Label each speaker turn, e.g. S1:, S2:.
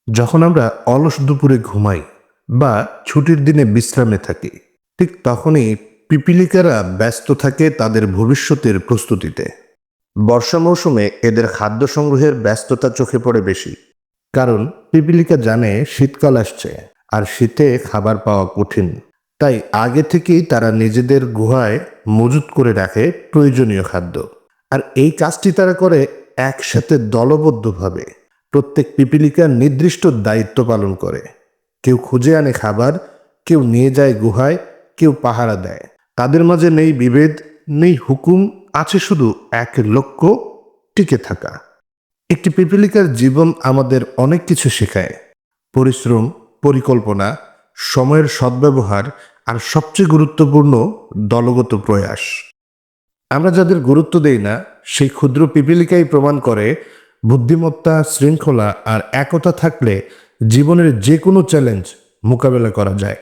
S1: যখন আমরা অলস দুপুরে ঘুমাই বা ছুটির দিনে বিশ্রামে থাকি, ঠিক তখনই পিপিলিকারা ব্যস্ত থাকে তাদের ভবিষ্যতের প্রস্তুতিতে। বর্ষা মৌসুমে এদের খাদ্য সংগ্রহের ব্যস্ততা চোখে পড়ে বেশি, কারণ পিপিলিকা জানে শীতকাল আসছে আর শীতে খাবার পাওয়া কঠিন। তাই আগে থেকেই তারা নিজেদের গুহায় মজুত করে রাখে প্রয়োজনীয় খাদ্য। আর এই কাজটি তারা করে একসাথে দলবদ্ধভাবে। প্রত্যেক পিপিলিকা নির্দিষ্ট দায়িত্ব পালন করে। কেউ খুঁজে আনে খাবার, কেউ নিয়ে যায় গুহায়, কেউ পাহারা দেয়। তাদের মাঝে নেই বিভেদ, নেই হুকুম, আছে শুধু এক লক্ষ্য, টিকে থাকা। একটি পিপিলিকার জীবন আমাদের অনেক কিছু শেখায়: পরিশ্রম, পরিকল্পনা, সময়ের সদ্ব্যবহার, আর সবচেয়ে গুরুত্বপূর্ণ, দলগত প্রয়াস। আমরা যাদের গুরুত্ব দেই না, সেই ক্ষুদ্র পিপিলিকাই প্রমাণ করে বুদ্ধিমত্তা, শৃঙ্খলা আর একতা থাকলে জীবনের যে কোনো চ্যালেঞ্জ মোকাবেলা করা যায়।